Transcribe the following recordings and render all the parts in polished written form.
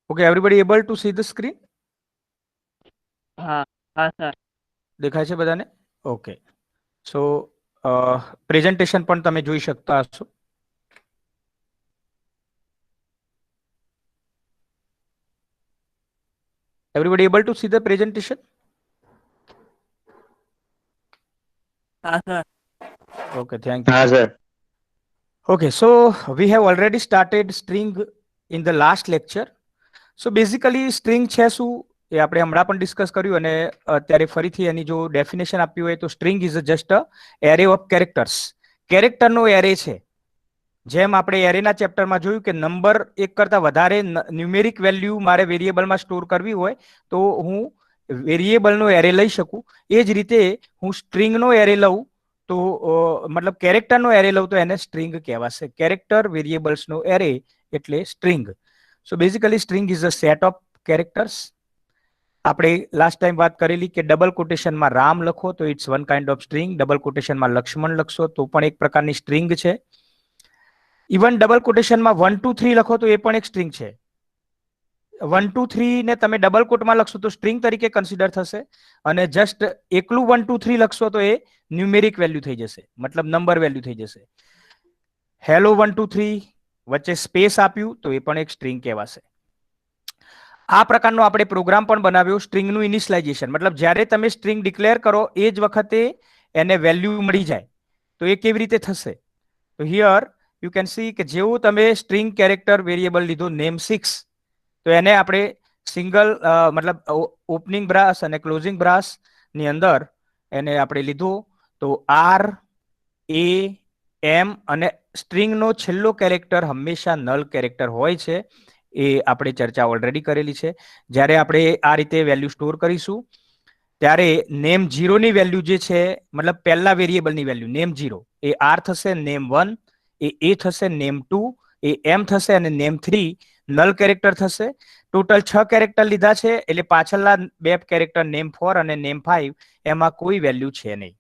Okay, everybody able to see the screen? હા હા sir. દેખાય છે બધાને? ઓકે. સો પ્રેઝન્ટેશન પણ તમે જોઈ શકતા હશો. Everybody able to see the presentation? હા સર. Okay, thank you. हाँ sir. Okay, so we have already started string in the last lecture. So basically string છે શું એ આપણે હમણાં પણ ડિસ્કસ કર્યું અને અત્યારે ફરીથી એની જો ડેફિનેશન આપ્યું હોય તો string is just a array of characters. કેરેક્ટરનો એરે છે. જેમ આપણે એરેના ચેપ્ટરમાં જોયું કે નંબર એક કરતા વધારે ન્યુમેરિક વેલ્યુ મારે વેરિયેબલમાં સ્ટોર કરવી હોય તો હું વેરિયેબલનો એરે લઈ શકું. એ જ રીતે હું સ્ટ્રિંગનો એરે લઉં તો મતલબ કેરેક્ટરનો એરે લઉં તો એને સ્ટ્રિંગ કહેવાશે. કેરેક્ટર વેરિયેબલ્સનો એરે એટલે string. So basically string is a set of characters. આપણે લાસ્ટ ટાઈમ વાત કરેલી કે ડબલ કોટેશનમાં રામ લખો તો it's one kind of string. Double કોટેશનમાં લક્ષ્મણ લખશો તો પણ એક પ્રકારની સ્ટ્રિંગ છે. ઇવન ડબલ કોટેશનમાં 1 2 3 લખો તો એ પણ એક સ્ટ્રિંગ છે. 1 2 3 ને તમે ડબલ કોટમાં લખશો તો સ્ટ્રિંગ તરીકે કન્સિડર થશે અને જસ્ટ એકલું 1 2 3 લખશો તો એ ન્યુમેરિક વેલ્યુ થઈ જશે, મતલબ નંબર વેલ્યુ થઈ જશે. હેલો 1 2 3 વચ્ચે સ્પેસ આપ્યું તો એ પણ એક સ્ટ્રિંગ કહેવાશે. આ પ્રકારનો આપણે પ્રોગ્રામ પણ બનાવ્યો સ્ટ્રિંગનું ઇનિશિયલાઇઝેશન, મતલબ જ્યારે તમે સ્ટ્રિંગ ડિક્લેર કરો એ જ વખતે એને વેલ્યુ મળી જાય તો એ કેવી રીતે થશે. તો હિયર યુ કેન સી કે જેવું તમે સ્ટ્રિંગ કેરેક્ટર વેરિયેબલ લીધો નેમ6 તો એને આપણે સિંગલ મતલબ ઓપનિંગ બ્રાસ અને ક્લોઝિંગ બ્રાસ ની અંદર એને આપણે લીધું તો આર એ એમ અને સ્ટ્રિંગનો છેલ્લો કેરેક્ટર હંમેશા નલ કેરેક્ટર હોય છે. એ આપણે ચર્ચા ઓલરેડી કરેલી છે. જ્યારે આપણે આ રીતે વેલ્યુ સ્ટોર કરીશું ત્યારે નેમ 0 ની વેલ્યુ જે છે મતલબ પહેલા વેરિયેબલની વેલ્યુ નેમ 0 એ આર થશે, નેમ 1 એ થશે, નેમ 2 એ એમ થશે અને નેમ 3 નલ કેરેક્ટર થશે. ટોટલ 6 કેરેક્ટર લીધા છે એટલે પાછળના બે કેરેક્ટર નેમ 4 અને નેમ 5 એમાં કોઈ વેલ્યુ છે નહીં.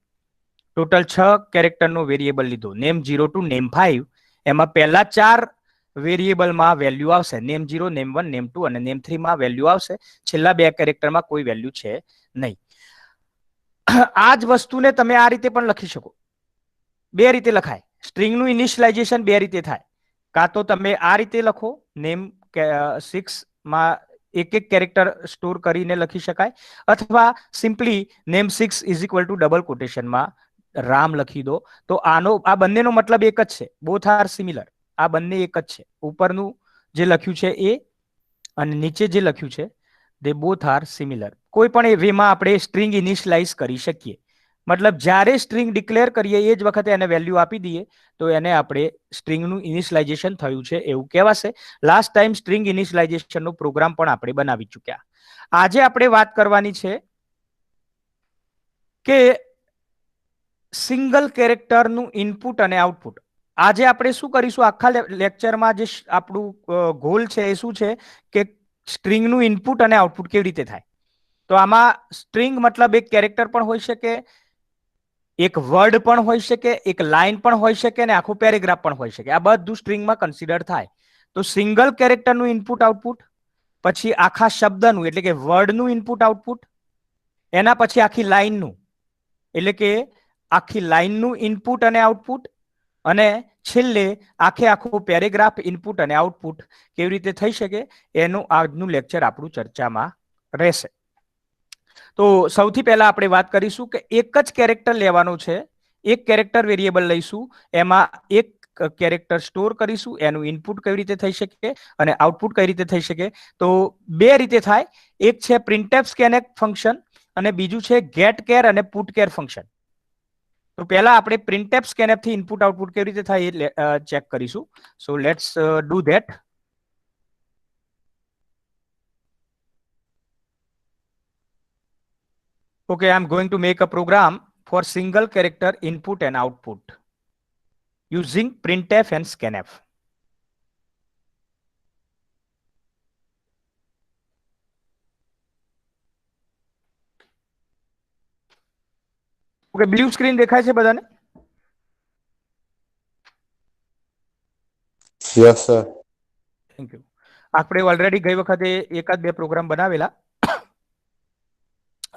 ટોટલ 6 કેરેક્ટરનો વેરિયેબલ લીધો નેમ 0 ટુ નેમ 5. એમાં પહેલા 4 વેરિયેબલમાં વેલ્યુ આવશે, નેમ 0, નેમ 1, નેમ 2 અને નેમ 3 માં વેલ્યુ આવશે. છેલ્લા બે કેરેક્ટરમાં કોઈ વેલ્યુ છે નહીં. આ જ વસ્તુને તમે આ રીતે પણ લખી શકો. બે રીતે લખાય. સ્ટ્રિંગનું ઇનિશિયલાઇઝેશન બે રીતે થાય. કાં તો તમે આ રીતે લખો નેમ 6 માં એક એક કેરેક્ટર સ્ટોર કરીને લખી શકાય, અથવા simply name 6 is equal to double કોટેશનમાં રામ લખી દો. તો આ બંનેનો મતલબ એક જ છે, બોથ આર સિમિલર. આ બંને એક જ છે. ઉપરનું જે લખ્યું છે એ અને નીચે જે લખ્યું છે દે બોથ આર સિમિલર. કોઈ પણ વેમાં આપણે સ્ટ્રિંગ ઇનિશિયલાઇઝ કરી શકીએ. મતલબ જ્યારે સ્ટ્રિંગ ડિક્લેર કરીએ એ જ વખતે એને વેલ્યુ આપી દઈએ તો એને આપણે સ્ટ્રિંગનું ઇનિશિયલાઇઝેશન થયું છે એવું કહેવાશે. લાસ્ટ ટાઈમ સ્ટ્રિંગ ઇનિશિયલાઇઝેશનનો પ્રોગ્રામ પણ આપણે બનાવી ચૂક્યા. આજે આપણે વાત કરવાની છે કે સિંગલ કેરેક્ટરનું ઇનપુટ અને આઉટપુટ. આજે આપણે શું કરીશું આખા લેક્ચરમાં, જે આપણું ગોલ છે એ શું છે કે સ્ટ્રિંગનું ઇનપુટ અને આઉટપુટ કેવી રીતે થાય. તો આમાં સ્ટ્રિંગ મતલબ એક કેરેક્ટર પણ હોઈ શકે, એક વર્ડ પણ હોઈ શકે, એક લાઇન પણ હોઈ શકે અને આખું પેરેગ્રાફ પણ હોઈ શકે. આ બધું સ્ટ્રિંગમાં કન્સિડર થાય. તો સિંગલ કેરેક્ટરનું ઇનપુટ આઉટપુટ, પછી આખા શબ્દનું એટલે કે વર્ડનું ઇનપુટ આઉટપુટ, એના પછી આખી લાઇનનું એટલે કે આખી લાઇનનું ઇનપુટ અને આઉટપુટ, અને છેલ્લે આખું પેરેગ્રાફ ઇનપુટ અને આઉટપુટ કેવી રીતે થઈ શકે એનું આજનું લેક્ચર આપણું ચર્ચામાં રહેશે. તો સૌથી પહેલા આપણે વાત કરીશું કે એક જ કેરેક્ટર લેવાનું છે. એક કેરેક્ટર વેરિયેબલ લઈશું, એમાં એક કેરેક્ટર સ્ટોર કરીશું, એનું ઇનપુટ કેવી રીતે થઈ શકે અને આઉટપુટ કઈ રીતે થઈ શકે. તો બે રીતે થાય. એક છે પ્રિન્ટએફ સ્કેનએફ ફંક્શન અને બીજું છે ગેટ કેર અને પુટ કેર ફંક્શન. તો પહેલા આપણે પ્રિન્ટએફ સ્કેનએફ થી ઇનપુટ આઉટપુટ કેવી રીતે થાય એ ચેક કરીશું. So let's do that. Okay, I'm going to make a program for single character input and output using printf and scanf. Okay, blue screen દેખાય છે બધાને? Yes, sir. Thank you. આપણે already ગઈ વખતે એકાદ બે પ્રોગ્રામ બનાવેલા.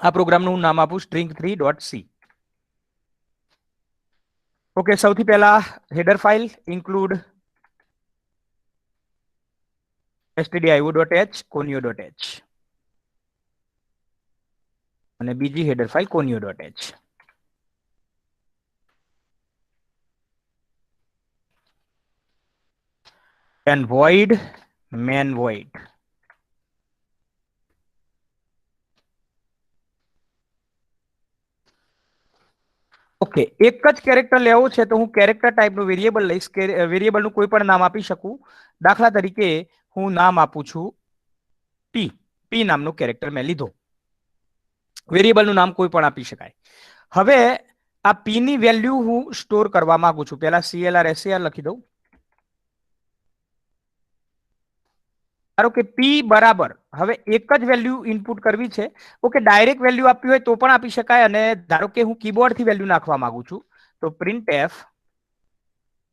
આ પ્રોગ્રામનું નામ આપું string3.c. ઓકે, સૌથી પહેલા header file include stdio.h conio.h અને બીજી header file conio.h. and void main void. Okay, એક જ કેરેક્ટર લેવું છે તો હું કેરેક્ટર ટાઈપનું વેરિયેબલ લઈશ કે વેરિયેબલનું કોઈ પણ નામ આપી શકું. દાખલા તરીકે હું નામ આપું છું પી. પી નામનો કેરેક્ટર મેં લીધો. વેરિયેબલનું નામ કોઈ પણ આપી શકાય. હવે આ પી ની વેલ્યુ હું સ્ટોર કરવા માંગુ છું. પહેલા CLR SCR લખી દઉં. ધારો કે પી બરાબર હવે એક જ વેલ્યુ ઇનપુટ કરવી છે. ઓકે, ડાયરેક્ટ વેલ્યુ આપવી હોય તો પણ આપી શકાય. અને ધારો કે હું કીબોર્ડ થી વેલ્યુ નાખવા માંગુ છું તો printf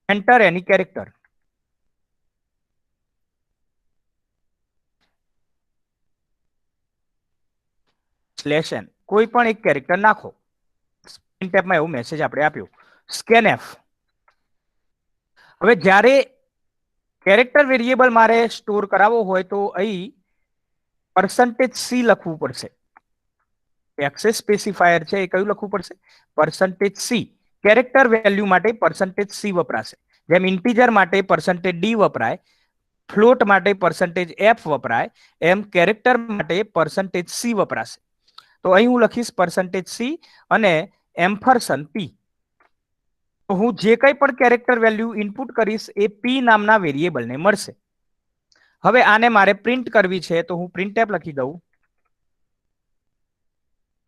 enter any character. /n કોઈ પણ એક કેરેક્ટર નાખો. printf માં એવું મેસેજ આપણે આપ્યો. scanf. હવે જ્યારે કેરેક્ટર વેરિયેબલ મારે સ્ટોર કરાવવો હોય તો અહીં %c લખવું પડશે. એક્સેસ સ્પેસિફાયર છે એ કયું લખવું પડશે? %c. કેરેક્ટર વેલ્યુ માટે %c વપરાશે. જેમ ઇન્ટીજર માટે %d વપરાય, ફ્લોટ માટે %f વપરાય, એમ કેરેક્ટર માટે %c વપરાશે. તો અહીં હું લખીશ %c અને $p. તો હું જે કંઈ પણ કેરેક્ટર વેલ્યુ ઇનપુટ કરીશ એ p નામના વેરિયેબલને મળશે. હવે આને મારે પ્રિન્ટ કરવી છે તો હું printf લખી દઉં.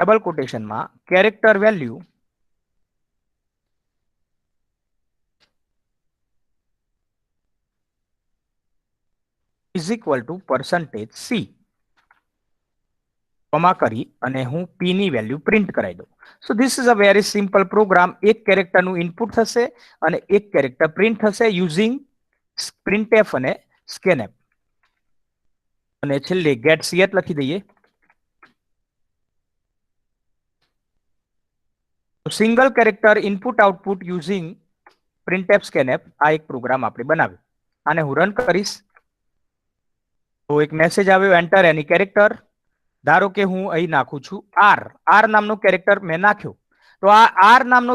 ડબલ કોટેશનમાં character value is equal to %c comma કરી અને હું p ની વેલ્યુ પ્રિન્ટ કરાવી દઉં. So this is a very simple program. એક કેરેક્ટરનું ઇનપુટ થશે અને એક કેરેક્ટર પ્રિન્ટ થશે યુઝિંગ printf અને scanf. અને છેલ્લે get ch લખી દઈએ. Single character input output using printf scanf. આ એક પ્રોગ્રામ આપણે બનાવ્યો. આને હું રન કરીશ તો એક મેસેજ આવ્યો એન્ટર એની કેરેક્ટર. ધારો કે હું અહીં નાખું છું r નામનો કેરેક્ટર મેં નાખ્યો. તો આ r નામનો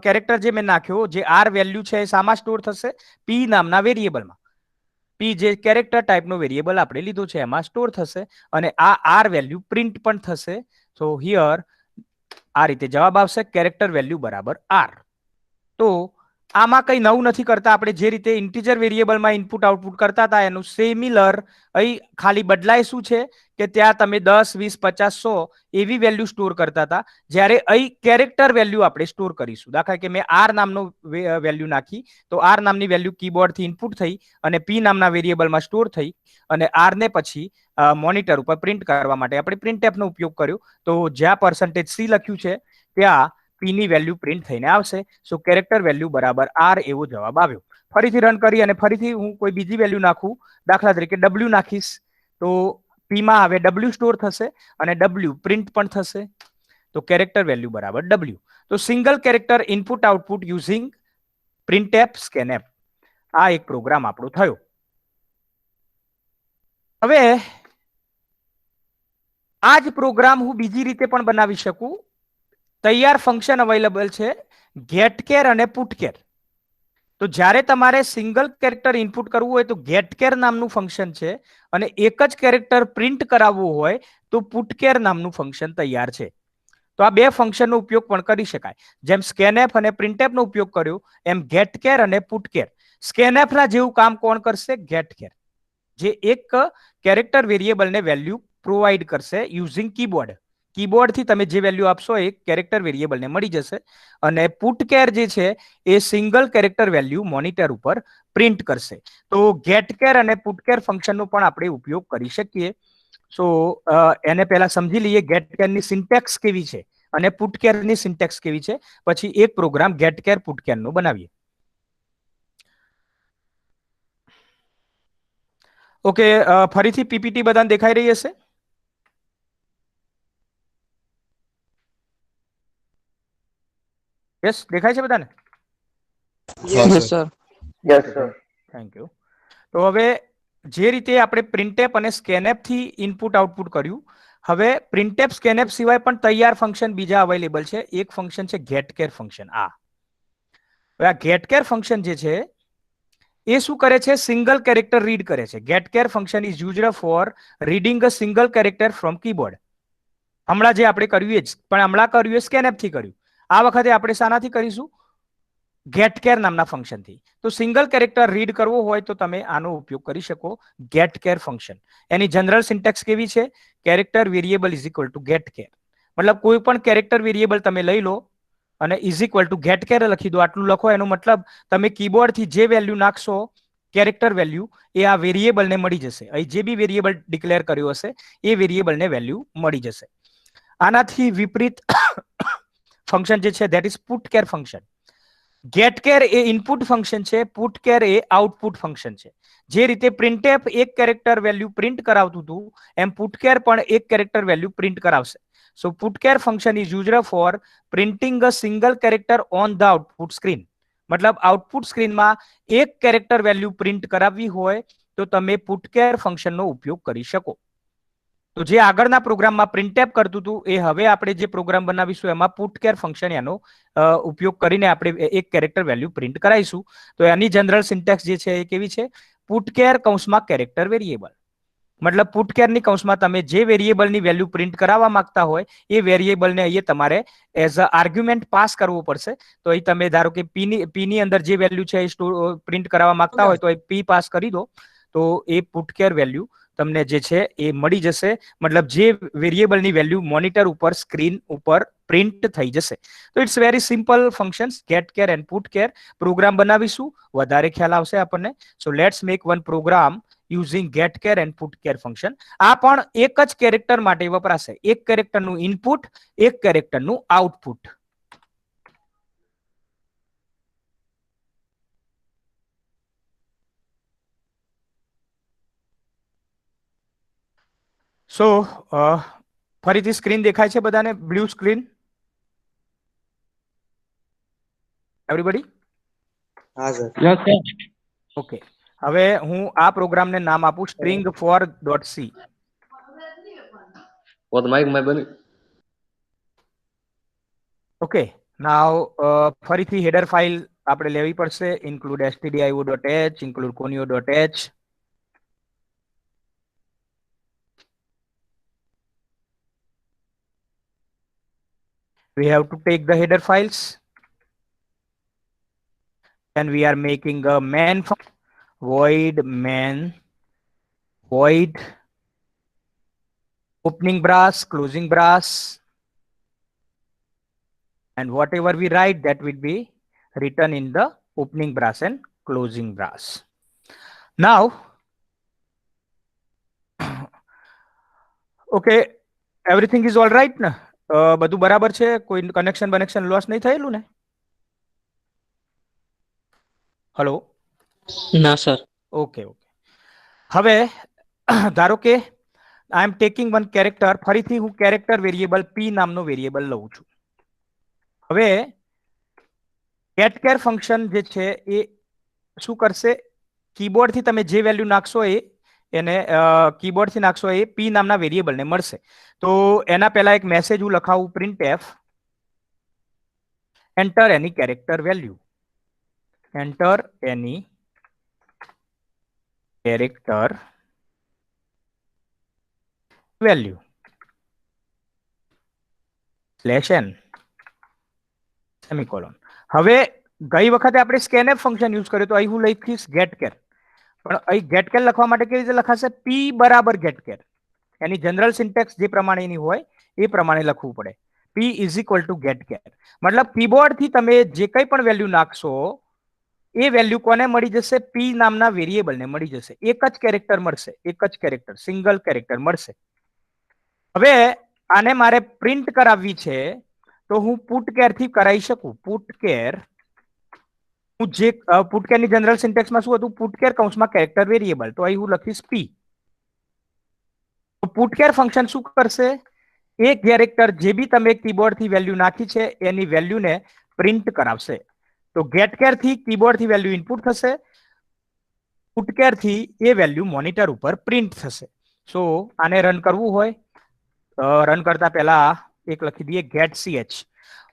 કેરેક્ટર જે મેં નાખ્યો, જે r વેલ્યુ છે એ શામાં સ્ટોર થશે? p નામના વેરિયેબલમાં. p જે કેરેક્ટર ટાઈપનો વેરિયેબલ આપણે લીધો છે એમાં સ્ટોર થશે અને આ r વેલ્યુ પ્રિન્ટ પણ થશે. સો હિયર આ રીતે જવાબ આવશે કેરેક્ટર વેલ્યુ બરાબર r. તો આમાં કંઈ નવું નથી કરતા. આપણે જે રીતે ઇન્ટીજર વેરિયેબલમાં ઇનપુટ આઉટપુટ કરતા હતા એનું સિમિલર અહીં ખાલી બદલાય શું છે કે ત્યાં તમે 10, 20, 50, 100 એવી વેલ્યુ સ્ટોર કરતા હતા. જ્યારે અહીં કેરેક્ટર વેલ્યુ આપણે સ્ટોર કરીશું. દાખલા કે મેં r નામનો વેલ્યુ નાખી તો r નામની વેલ્યુ કીબોર્ડથી ઇનપુટ થઈ અને p નામના વેરિયેબલમાં સ્ટોર થઈ અને r ને પછી મોનિટર ઉપર પ્રિન્ટ કરવા માટે આપણે printf નો ઉપયોગ કર્યો. તો જ્યાં %c લખ્યું છે ત્યાં p ની વેલ્યુ પ્રિન્ટ થઈને આવશે. સો કેરેક્ટર વેલ્યુ બરાબર r એવો જવાબ આવ્યો. ફરીથી રન કરી અને ફરીથી હું કોઈ બીજી વેલ્યુ નાખું. દાખલા તરીકે w નાખીશ તો p માં હવે w સ્ટોર થશે અને w પ્રિન્ટ પણ થશે. તો કેરેક્ટર વેલ્યુ બરાબર w. તો single character input output using printf scanf. આ એક પ્રોગ્રામ આપણો થયો. હવે આ જ પ્રોગ્રામ હું બીજી રીતે પણ બનાવી શકું. તૈયાર ફંક્શન અવેલેબલ છે getChar અને putChar. તો જ્યારે તમારે સિંગલ કેરેક્ટર ઇનપુટ કરવું હોય તો getChar નામનું ફંક્શન છે અને એક જ કેરેક્ટર પ્રિન્ટ કરાવવું હોય તો putChar નામનું ફંક્શન તૈયાર છે. તો આ બે ફંક્શનનો ઉપયોગ પણ કરી શકાય. જેમ scanf અને printf નો ઉપયોગ કર્યો એમ getChar અને putChar. scanf ના જેવું કામ કોણ કરશે? getChar, જે એક કેરેક્ટર વેરિયેબલને વેલ્યુ પ્રોવાઈડ કરશે યુઝિંગ કીબોર્ડ. કીબોર્ડથી તમે જે વેલ્યુ આપશો એ કેરેક્ટર વેરિયેબલને મળી જશે. અને putChar જે છે એ સિંગલ કેરેક્ટર વેલ્યુ મોનિટર ઉપર પ્રિન્ટ કરશે. તો getChar અને putChar ફંક્શનનો પણ આપણે ઉપયોગ કરી શકીએ. સો એને પહેલા સમજી લઈએ getChar ની સિન્ટેક્સ કેવી છે અને putChar ની સિન્ટેક્સ કેવી છે. પછી એક પ્રોગ્રામ getChar putChar નો બનાવીએ. ઓકે, ફરીથી પીપીટી બધાને દેખાઈ રહી હશે? યસ, દેખાય છે બધાને? Yes, sir. Thank you. તો હવે જે રીતે આપણે પ્રિન્ટેપ અને સ્કેનેપ થી ઇનપુટ આઉટપુટ કર્યું, હવે પ્રિન્ટેપ સ્કેનેપ સિવાય પણ તૈયાર ફંક્શન બીજા અવેલેબલ છે. એક ફંક્શન છે ગેટકેર ફંક્શન. હવે આ ગેટકેર ફંક્શન જે છે એ શું કરે છે? સિંગલ કેરેક્ટર રીડ કરે છે. ગેટકેર function is used for reading a single character from keyboard. હમણાં જે આપણે કર્યું એ જ, પણ હમણાં કર્યું એ સ્કેનેપ થી કર્યું. આ વખતે આપણે શાનાથી કરીશું? ગેટકેર નામના ફંક્શનથી. તો સિંગલ કેરેક્ટર રીડ કરવો હોય તો તમે આનો ઉપયોગ કરી શકો, ગેટકેર ફંક્શન. એની જનરલ સિન્ટેક્સ કેવી છે? Character variable is equal to ગેટકેર. મતલબ કોઈ પણ કેરેક્ટર વેરિયેબલ તમે લઈ લો અને ઇઝ ઇક્વલ ટુ ગેટકેર લખી દો. આટલું લખો એનો મતલબ તમે કીબોર્ડથી જે વેલ્યુ નાખશો, કેરેક્ટર વેલ્યુ, એ આ વેરિયેબલને મળી જશે. અહીં જે બી વેરિયેબલ ડિક્લેર કર્યો હશે એ વેરિયેબલને વેલ્યુ મળી જશે. આનાથી વિપરીત ફંક્શન જે છે ધેટ ઇઝ પુટકેર ફંક્શન. ગેટકેર એ ઇનપુટ ફંક્શન છે, પુટકેર એ આઉટપુટ ફંક્શન છે. જે રીતે પ્રિન્ટેપ એક કેરેક્ટર વેલ્યુ પ્રિન્ટ કરાવતું હતું, એમ પુટકેર પણ એક કેરેક્ટર વેલ્યુ પ્રિન્ટ કરાવશે. So putchar function is used for printing a single character on the output screen. મતલબ આઉટપુટ સ્ક્રીનમાં એક કેરેક્ટર વેલ્યુ પ્રિન્ટ કરાવવી હોય તો તમે પુટકેર ફંક્શનનો ઉપયોગ કરી શકો. તો જે આગળના પ્રોગ્રામમાં પ્રિન્ટેપ કરતું હતું એ હવે આપણે જે પ્રોગ્રામ બનાવીશું એમાં પુટકેર ફંક્શન એનો ઉપયોગ કરીને આપણે એક કેરેક્ટર વેલ્યુ પ્રિન્ટ કરાવીશું. તો એની જનરલ સિન્ટેક્સ જે છે એ કેવી છે? પુટકેર કૌંસમાં કેરેક્ટર વેરિયેબલ. મતલબ પુટકેરની કૌંસમાં તમે જે વેરિયેબલની વેલ્યુ પ્રિન્ટ કરાવવા માંગતા હોય એ વેરિયેબલને અહીંયા તમારે એઝ અ આર્ગ્યુમેન્ટ પાસ કરવું પડશે. તો અહીં તમે ધારો કે પીની અંદર જે વેલ્યુ છે એ પ્રિન્ટ કરાવવા માંગતા હોય તો એ પી પાસ કરી દો તો એ પુટકેર વેલ્યુ તમને જે છે એ મળી જશે. મતલબ જે વેરિયેબલની વેલ્યુ મોનિટર ઉપર સ્ક્રીન ઉપર પ્રિન્ટ થઈ જશે. તો ઇટ્સ વેરી સિમ્પલ ફંક્શન્સ, ગેટકેર એન્ડ પુટકેર. પ્રોગ્રામ બનાવીશું, વધારે ખ્યાલ આવશે આપણને. So let's make one program using ગેટકેર એન્ડ પુટકેર ફંક્શન. આ પણ એક જ કેરેક્ટર માટે વપરાશે. એક કેરેક્ટરનું ઇનપુટ, એક કેરેક્ટરનું આઉટપુટ. સો ફરીથી સ્ક્રીન દેખાય છે બધાને? Blue screen? એવરીબડી? हाँ सर. Yes, sir. ઓકે, હવે હું આ પ્રોગ્રામને નામ આપું string for .c. वो तो माइक में बनी. ઓકે, નાવ ફરીથી હેડર ફાઇલ આપણે લેવી પડશે. Include stdio.h, include conio.h. We have to take the header files and we are making a main function, void main, void opening brass, closing brass, and whatever we write that will be written in the opening brass and closing brass. Now, okay, everything is all right ને? બધું બરાબર છે? કોઈ connection loss નહીં થયેલું ને? Hello? ના sir. Okay okay. હવે ધારો કે આઈ એમ ટેકિંગ વન કેરેક્ટર. ફરીથી હું કેરેક્ટર વેરિયેબલ પી નામનો વેરિયેબલ લઉં છું. હવે ગેટકેર ફંક્શન જે છે એ શું કરશે? કીબોર્ડથી તમે જે વેલ્યુ નાખશો એને કીબોર્ડથી નાખશો એ પી નામના વેરિયેબલને મળશે. તો એના પહેલા એક મેસેજ હું લખાવું, printf enter any character value. Enter any character value /n semicolon. હવે ગઈ વખતે આપણે સ્કેનએફ ફંક્શન યુઝ કર્યું તો અહીં હું લખીશ ગેટકેર. પણ અહીં ગેટકેર લખવા માટે કેવી રીતે લખાશે? પી બરાબર ગેટકેર. એની જનરલ સિન્ટેક્સ જે પ્રમાણેની હોય એ પ્રમાણે લખવું પડે. પી ઇઝ ઇક્વલ ટુ ગેટકેર. મતલબ કીબોર્ડથી તમે જે કંઈ પણ વેલ્યુ નાખશો એ વેલ્યુ કોને મળી જશે? પી નામના વેરિયેબલને મળી જશે. એક જ કેરેક્ટર મળશે, એક જ કેરેક્ટર, સિંગલ કેરેક્ટર મળશે. હવે આને મારે પ્રિન્ટ કરાવવી છે તો હું પુટકેર થી કરાવી શકું. પુટકેર હું જે પુટકેર ની જનરલ સિન્ટેક્સમાં શું હતું, પુટકેર કૌંસમાં કેરેક્ટર વેરિયેબલ, તો અહીં હું લખીશ પી. પુટકેર ફંક્શન શું કરશે, એ કેરેક્ટર જે બી તમે કીબોર્ડ થી વેલ્યુ નાખી છે એની વેલ્યુને પ્રિન્ટ કરાવશે. તો ગેટકેર થી કીબોર્ડ થી વેલ્યુ ઇનપુટ થશે, પુટકેર થી એ વેલ્યુ મોનિટર ઉપર પ્રિન્ટ થશે. સો આને રન કરવું હોય, રન કરતા પહેલા એક લખી દઈએ get ch.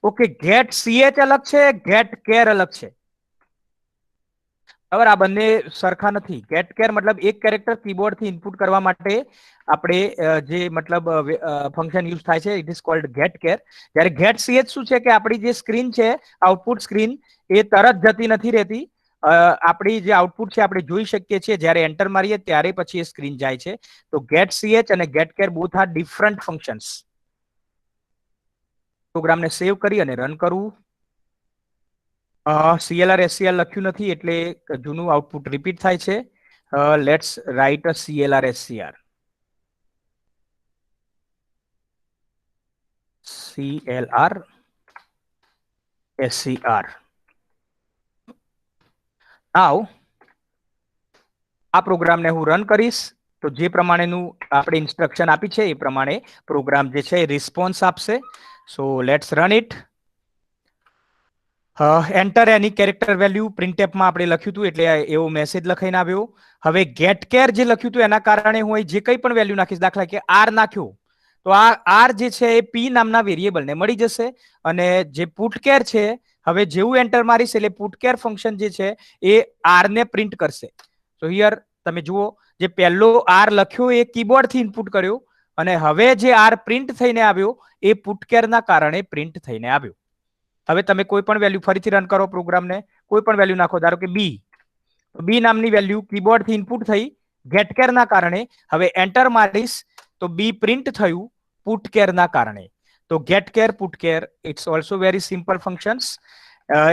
Okay, get ch અલગ છે, ગેટ કેર અલગ છે. બરાબર, આ બંને સરખા નથી. ગેટ કેર મતલબ એક કેરેક્ટર કીબોર્ડ થી ઇનપુટ કરવા માટે આપણે જે મતલબ ફંક્શન યુઝ થાય છે, it is called get char. જ્યારે ગેટ ch શું છે કે આપણી જે સ્ક્રીન છે, આઉટપુટ સ્ક્રીન, એ તરત જતી નથી રહેતી. આપણી જે આઉટપુટ છે આપણે જોઈ શકીએ છીએ, જ્યારે એન્ટર મારીએ ત્યારે પછી એ સ્ક્રીન જાય છે. તો ગેટ ch અને get char both are different functions. પ્રોગ્રામને સેવ કરી અને રન કરવું. CLR SCR લખ્યું નથી એટલે જૂનું આઉટપુટ રિપીટ થાય છે. Let's write a CLR SCR. CLR SCR. આવ આ પ્રોગ્રામને હું રન કરીશ તો જે પ્રમાણેનું આપણે ઇન્સ્ટ્રક્શન આપી છે એ પ્રમાણે પ્રોગ્રામ જે છે એ રિસ્પોન્સ આપશે. So let's run it. Enter any character value પ્રિન્ટએફમાં આપણે લખ્યું હતું એટલે એવો મેસેજ લખાઈને આવ્યો. હવે ગેટ કેર જે લખ્યું હતું એના કારણે હું જે કંઈ પણ વેલ્યુ નાખીશ, દાખલા કે આર નાખ્યો તો આ આર જે છે એ પી નામના વેરિયેબલને મળી જશે. અને જે પુટકેર છે, હવે જેવું એન્ટર મારીશ એટલે પુટકેર ફંક્શન જે છે એ આર ને પ્રિન્ટ કરશે. તો હિયર તમે જુઓ, જે પહેલો આર લખ્યો એ કીબોર્ડ થી ઇનપુટ કર્યો અને હવે જે આર પ્રિન્ટ થઈને આવ્યો એ પુટકેરના કારણે પ્રિન્ટ થઈને આવ્યો. હવે તમે કોઈ પણ વેલ્યુ ફરીથી રન કરો પ્રોગ્રામને, કોઈ પણ વેલ્યુ નાખો, ધારો કે બી. બી નામની વેલ્યુ કીબોર્ડ થી ઇનપુટ થઈ ગેટકેરના કારણે. હવે એન્ટર મારીશ તો બી પ્રિન્ટ થયું પુટકેરના કારણે. તો ગેટકેર, putchar, it's also very simple functions.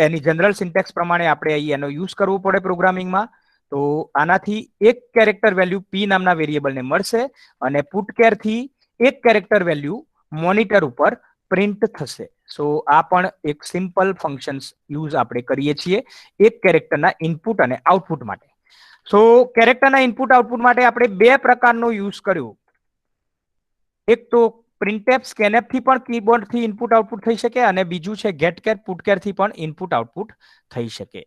એની જનરલ સિન્ટેક્સ પ્રમાણે આપણે અહીં એનો યુઝ કરવો પડે પ્રોગ્રામિંગમાં. તો આનાથી એક કેરેક્ટર વેલ્યુ પી નામના વેરિયેબલને મળશે અને પુટકેર થી એક કેરેક્ટર વેલ્યુ મોનિટર ઉપર પ્રિન્ટ થશે. સો આ પણ એક સિમ્પલ ફંક્શન્સ યુઝ આપણે કરીએ છીએ એક કેરેક્ટરના ઇનપુટ અને આઉટપુટ માટે. સો કેરેક્ટરના ઇનપુટ આઉટપુટ માટે આપણે બે પ્રકારનો યુઝ કર્યો. એક તો પ્રિન્ટએફ સ્કેનએફ થી પણ કીબોર્ડ થી ઇનપુટ આઉટપુટ થઈ શકે અને બીજું છે ગેટકેર પુટકેર થી પણ ઇનપુટ આઉટપુટ થઈ શકે.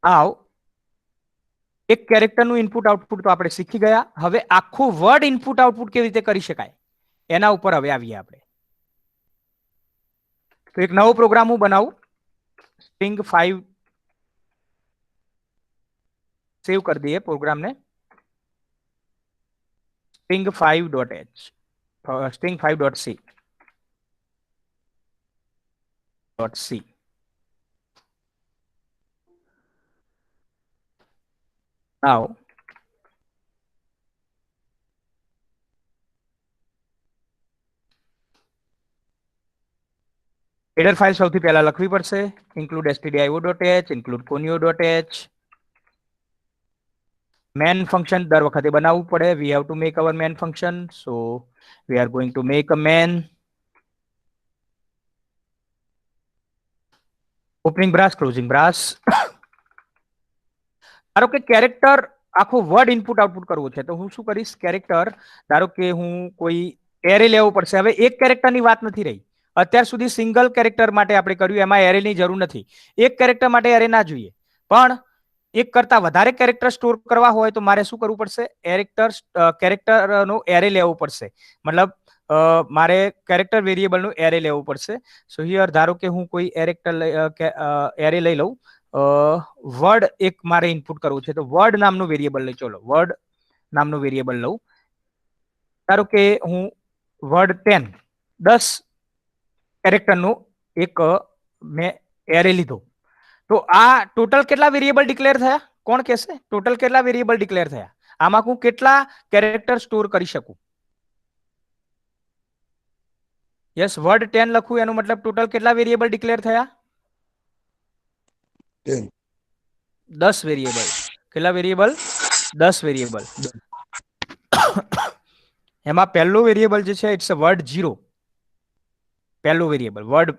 આવ એક કેરેક્ટરનું ઇનપુટ આઉટપુટ તો આપણે શીખી ગયા. હવે આખું વર્ડ ઇનપુટ આઉટપુટ કેવી રીતે કરી શકાય એના ઉપર હવે આવીએ આપણે. તો એક નવો પ્રોગ્રામ હું બનાવું, સ્ટ્રિંગ 5 સેવ કરી દઈએ પ્રોગ્રામને. string 5.h, string 5.c. Now header file સૌથી પહેલા લખવી પડશે. include stdio.h, include conio.h. main function દર વખતે બનાવવું પડે. we have to make our main function, so we are going to make a main. opening brass, closing brass. ધારો કે કેરેક્ટર આખો વર્ડ ઇનપુટ આઉટપુટ કરવું છે તો હું શું કરીશ, કેરેક્ટર ધારો કે હું કોઈ એરે લેવો પડશે. હવે એક કેરેક્ટરની વાત નથી રહી, અત્યાર સુધી સિંગલ કેરેક્ટર માટે આપણે કર્યું, એમાં એરેની જરૂર નથી. એક કેરેક્ટર માટે એરે ના જોઈએ, પણ એક કરતા વધારે કેરેક્ટર સ્ટોર કરવા હોય તો મારે શું કરવું પડશે, કેરેક્ટરનો એરે લેવો પડશે. મતલબ મારે કેરેક્ટર વેરિયેબલનું એરે લેવું પડશે. સો હિયર ધારો કે હું કોઈ એરે લઈ લઉં. વર્ડ એક મારે ઇનપુટ કરવું છે તો વર્ડ નામનું વેરિયેબલ લઈ, ચલો વર્ડ નામનું વેરિયેબલ લઉં. ધારો કે હું વર્ડ 10 કેરેક્ટરનું એક મેં એરે લીધો. તો આ ટોટલ કેટલા વેરિયેબલ ડિક્લેર થયા? કોણ કહેશે ટોટલ કેટલા વેરિયેબલ ડિક્લેર થયા? આમાં હું કેટલા કેરેક્ટર સ્ટોર કરી શકું? યસ, વર્ડ 10 લખું એનો મતલબ ટોટલ કેટલા વેરિયેબલ ડિક્લેર થયા? 10 વેરિયેબલ. કેટલા વેરિયેબલ? 10 વેરિયેબલ. એમાં પહેલો વેરિયેબલ જે છે ઇટ્સ અ વર્ડ 0. પહેલો વેરિયેબલ વર્ડ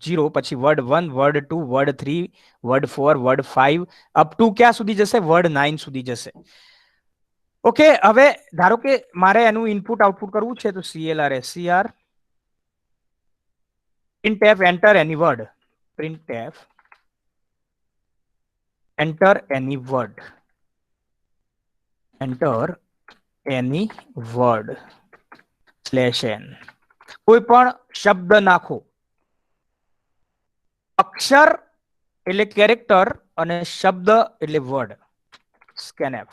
0, પછી word 1, word 2, word 3, word 4, word 5 up to ક્યાં સુધી જશે? વર્ડ 9 સુધી જશે. ઓકે, હવે ધારો કે મારે એનું ઇનપુટ આઉટપુટ કરવું છે, તો CLR printf enter any word, printf enter any word, enter any word /n, કોઈ પણ શબ્દ નાખો. અક્ષર એટલે કેરેક્ટર અને શબ્દ એટલે વર્ડ, scanf.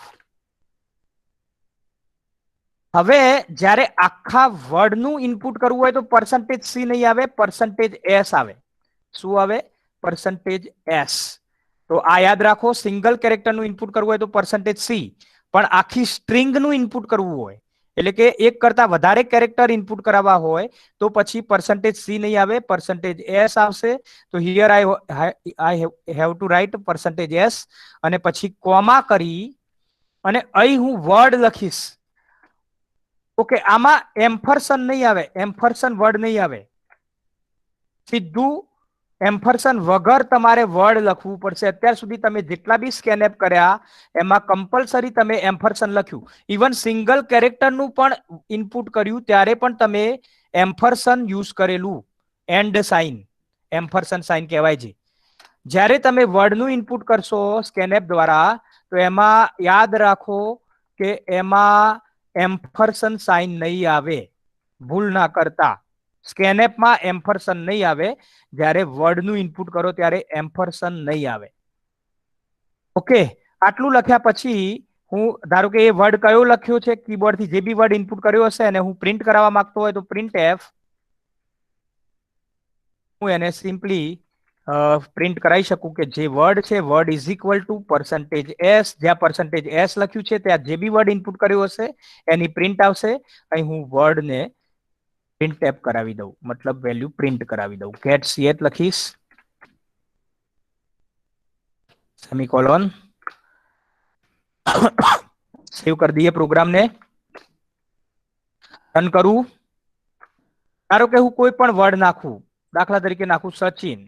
હવે જ્યારે આખા વર્ડનું ઇનપુટ કરવું હોય તો %C નહીં આવે, %S આવે. શું આવે? %S. તો આ યાદ રાખો, સિંગલ કેરેક્ટરનું ઇનપુટ કરવું હોય તો %C, પણ આખી સ્ટ્રિંગનું ઇનપુટ કરવું હોય એટલે કે એક કરતા વધારે કેરેક્ટર ઇનપુટ કરાવવા હોય તો પછી %C નહીં આવે, %S આવશે. તો here I have to write %S અને પછી કોમા કરી અને અહીં હું વર્ડ લખીશ. ઓકે, આમાં એમ્પરસન નહીં આવે, એમ્પરસન વર્ડ નહીં આવે, સીધું એમ્પરસન વગર તમારે વર્ડ લખવું પડશે. અત્યાર સુધી તમે જેટલા બી સ્કેનએપ કર્યા એમાં કમ્પલસરી તમે એમ્પરસન લખ્યું. ઇવન સિંગલ કેરેક્ટરનું પણ ઇનપુટ કર્યું ત્યારે પણ તમે એમ્પરસન યુઝ કરેલું. એન્ડ સાઇન, એમ્પરસન સાઇન કહેવાય છે. જ્યારે તમે વર્ડનું ઇનપુટ કરશો સ્કેનએપ દ્વારા તો એમાં યાદ રાખો કે એમાં એમ્પરસન સાઇન નહીં આવે, ભૂલ ના કરતા. સ્કેનએપમાં એમ્પરસન નહીં આવે, જ્યારે વર્ડનું ઇનપુટ કરો ત્યારે એમ્પરસન નહીં આવે. ઓકે, આટલું લખ્યા પછી હું ધારો કે એ વર્ડ કયો લખ્યો છે, કીબોર્ડથી જે બી વર્ડ ઇનપુટ કર્યો હશે અને હું પ્રિન્ટ કરાવવા માંગતો હોય તો printf હું એને સિમ્પલી પ્રિન્ટ કરાવી શકું કે જે વર્ડ છે word is equal two %S. જ્યાં %S લખ્યું છે ત્યાં જે બી વર્ડ ઇનપુટ કર્યો હશે એની પ્રિન્ટ આવશે. અહીં હું વર્ડને printf કરાવી દઉં, મતલબ વેલ્યુ પ્રિન્ટ કરાવી દઉં. get ch લખીશ, સેમીકોલોન, સેવ કરી દઈએ પ્રોગ્રામને, રન કરું. ધારો કે હું કોઈ પણ વર્ડ નાખું, દાખલા તરીકે નાખું સચિન.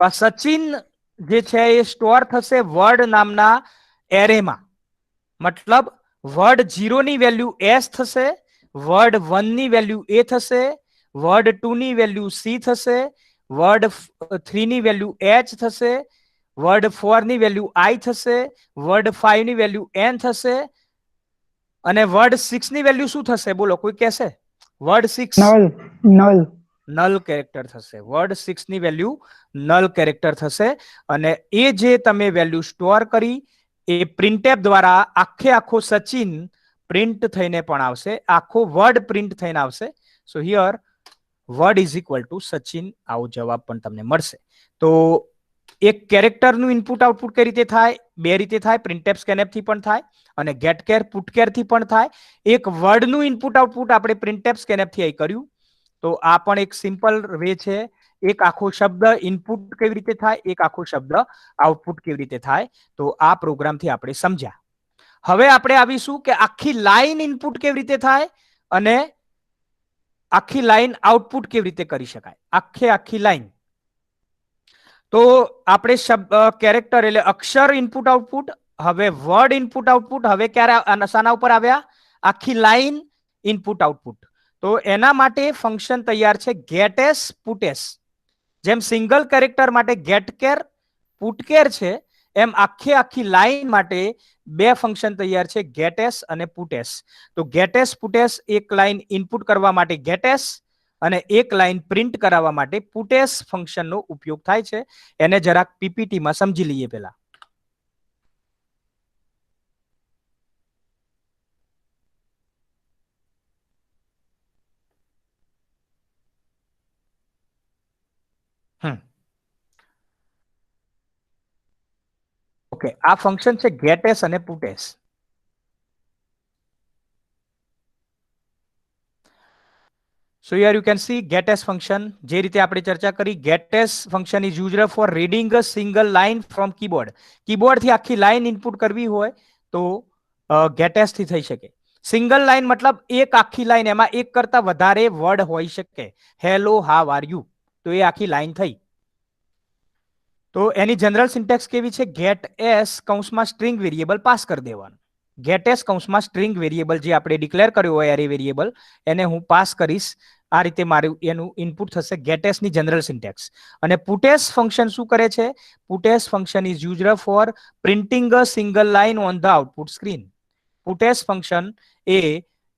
સચિન જે છે એ સ્ટોર થશે વર્ડ નામના એરેમાં. મતલબ વર્ડ 0 ની વેલ્યુ S થશે, વર્ડ 1 ની વેલ્યુ A થશે, વર્ડ 2 ની વેલ્યુ C થશે, વર્ડ 3 ની વેલ્યુ H થશે, વર્ડ 4 ની વેલ્યુ I થશે, વર્ડ 5 ની વેલ્યુ N થશે અને વર્ડ 6 ની વેલ્યુ શું થશે? બોલો, કોઈ કહેશે? વર્ડ 6 નલ કેરેક્ટર થશે. વર્ડ 6 ની વેલ્યુ નલ કેરેક્ટર થશે અને એ જે તમે વેલ્યુ સ્ટોર કરી એ પ્રિન્ટએફ દ્વારા આખો સચિન પ્રિન્ટ થઈને પણ આવશે, આખો વર્ડ પ્રિન્ટ થઈને આવશે. સો here word is equal two Sachin, આવો જવાબ પણ તમને મળશે. તો એક કેરેક્ટરનું ઇનપુટ આઉટપુટ કઈ રીતે થાય? બે રીતે થાય, પ્રિન્ટએફ સ્કેનએફ થી પણ થાય અને ગેટ કેર પુટ કેર થી પણ થાય. એક વર્ડનું ઇનપુટ આઉટપુટ આપણે પ્રિન્ટએફ સ્કેનએફ થી અહીં કર્યું, તો આ પણ એક સિમ્પલ વે છે. એક આખો શબ્દ ઇનપુટ કેવી રીતે થાય, એક આખો શબ્દ આઉટપુટ કેવી રીતે થાય, તો આ પ્રોગ્રામથી આપણે સમજ્યા. હવે આપણે આવીશું કે આખી લાઈન ઇનપુટ કેવી રીતે થાય અને આખી લાઈન આઉટપુટ કેવી રીતે કરી શકાય. આખી લાઈન તો આપણે શબ્દ કેરેક્ટર એટલે અક્ષર ઇનપુટ આઉટપુટ, હવે વર્ડ ઇનપુટ આઉટપુટ, હવે ક્યારે શાના ઉપર આવ્યા? આખી લાઈન ઇનપુટ આઉટપુટ. તો એના માટે ફંક્શન તૈયાર છે getS putS. જેમ સિંગલ કેરેક્ટર માટે getChar putChar છે એમ આખી લાઈન માટે બે ફંક્શન તૈયાર છે, getS અને putS. તો getS putS એક લાઈન ઇનપુટ કરવા માટે getS અને એક લાઈન પ્રિન્ટ કરાવવા માટે putS ફંક્શનનો ઉપયોગ થાય છે. એને જરાક પીપીટીમાં સમજી લઈએ પહેલા. ઓકે, આ ફંક્શન છે getS અને putS. So here you can see getS function. જે રીતે આપણે ચર્ચા કરી, getS function is used for reading a single line from keyboard. Keyboard થી આખી લાઈન ઇનપુટ કરવી હોય તો getS થી થઈ શકે. સિંગલ લાઈન મતલબ એક આખી લાઈન, એમાં એક કરતા વધારે વર્ડ હોઈ શકે. હેલો હાવ આર યુ, તો એ આખી લાઈન થઈ. તો એની જનરલ સિન્ટેક્સ કેવી છે? ગેટ એસ કૌંસમાં સ્ટ્રિંગ વેરિયેબલ પાસ કરી દેવાનું. ગેટ એસ કૌંસમાં સ્ટ્રિંગ વેરિયેબલ જે આપણે ડિક્લેર કર્યો હોય એરે વેરિયેબલ, એને હું પાસ કરીશ. આ રીતે મારું એનું ઇનપુટ થશે ગેટ એસ ની જનરલ સિન્ટેક્સ. અને પુટેસ ફંક્શન શું કરે છે? Puts function is used for printing a single line on the output screen. Puts function એ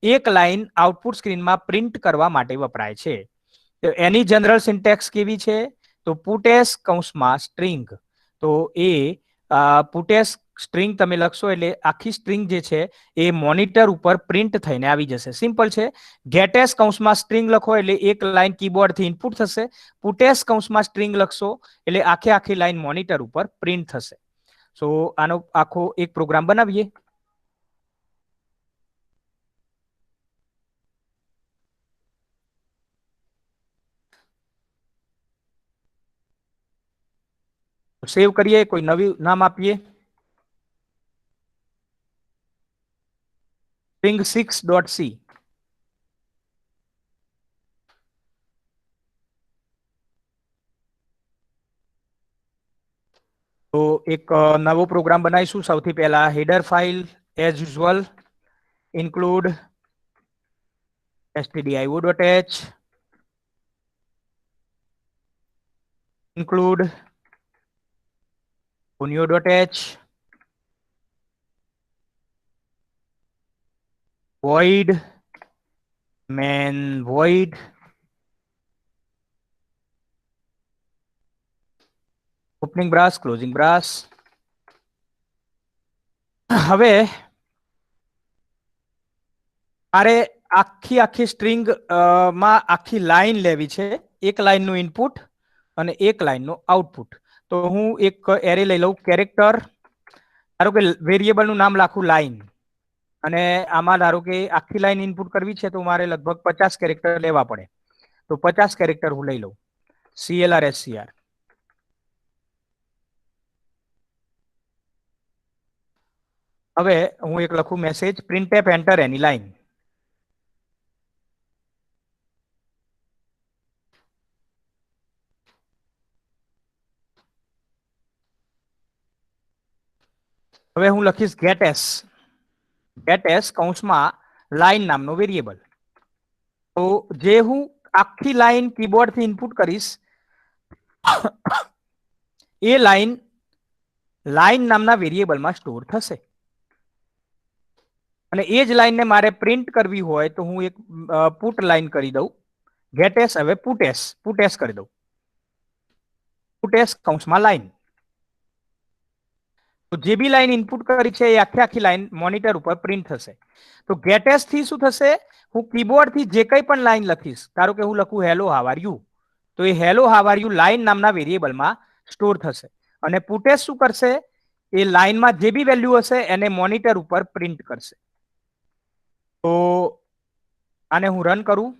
એક લાઈન આઉટપુટ સ્ક્રીનમાં પ્રિન્ટ કરવા માટે વપરાય છે. તો એની જનરલ સિન્ટેક્સ કેવી છે? તો પુટેસ કૌંસમાં સ્ટ્રિંગ. તો એ પુટેસ સ્ટ્રિંગ તમે લખશો એટલે આખી સ્ટ્રિંગ જે છે એ મોનિટર ઉપર પ્રિન્ટ થઈને આવી જશે. સિમ્પલ છે. ગેટેસ કૌંસમાં સ્ટ્રિંગ લખો એટલે એક લાઈન કીબોર્ડથી ઇનપુટ થશે. પુટેસ કૌંસમાં સ્ટ્રિંગ લખશો એટલે આખી લાઈન મોનિટર ઉપર પ્રિન્ટ થશે. સો આનો આખો એક પ્રોગ્રામ બનાવીએ. સેવ કરીએ, કોઈ નવી નામ આપીએ. string6.c. તો એક નવો પ્રોગ્રામ બનાવીશું. સૌથી પહેલા header file as usual include stdio.h, include unio.h, void main void, opening brass closing brass. હવે મારે આખી સ્ટ્રિંગ માં આખી લાઈન લેવી છે. એક લાઈનનું ઇનપુટ અને એક લાઈનનું આઉટપુટ. તો હું એક એરે લઈ લઉં, કેરેક્ટર. ધારો કે વેરિયેબલનું નામ લખું લાઈન, અને આમાં ધારો કે આખી લાઈન ઇનપુટ કરવી છે તો મારે લગભગ 50 કેરેક્ટર લેવા પડે. તો 50 કેરેક્ટર હું લઈ લઉં. CLRSCR. હવે હું એક લખું message printf enter any line. હવે હું લખીશ ગેટ એસ કૌંસમાં લાઈન નામનો વેરિયેબલ. તો જે હું આખી લાઈન કીબોર્ડથી ઇનપુટ કરીશ એ લાઈન નામના વેરિયેબલમાં સ્ટોર થશે. અને એ જ લાઈનને મારે પ્રિન્ટ કરવી હોય તો હું એક પુટ લાઈન કરી દઉં. ગેટ એસ હવે પુટેસ કરી દઉં. પુટેસ કૌંસમાં લાઈન. તો જે બી લાઈન ઇનપુટ કરી છે એ આખી લાઈન મોનિટર ઉપર પ્રિન્ટ થશે. તો ગેટ એસ થી શું થશે? હું કીબોર્ડથી જે કંઈ પણ લાઈન લખીશ, ધારો કે હું લખું હેલો હાવ આર યુ, તો એ hello how are you line નામના વેરિયેબલમાં સ્ટોર થશે. અને પુટેસ શું કરશે? એ લાઈનમાં જે બી વેલ્યુ હશે એને મોનિટર ઉપર પ્રિન્ટ કરશે. તો આને હું રન કરું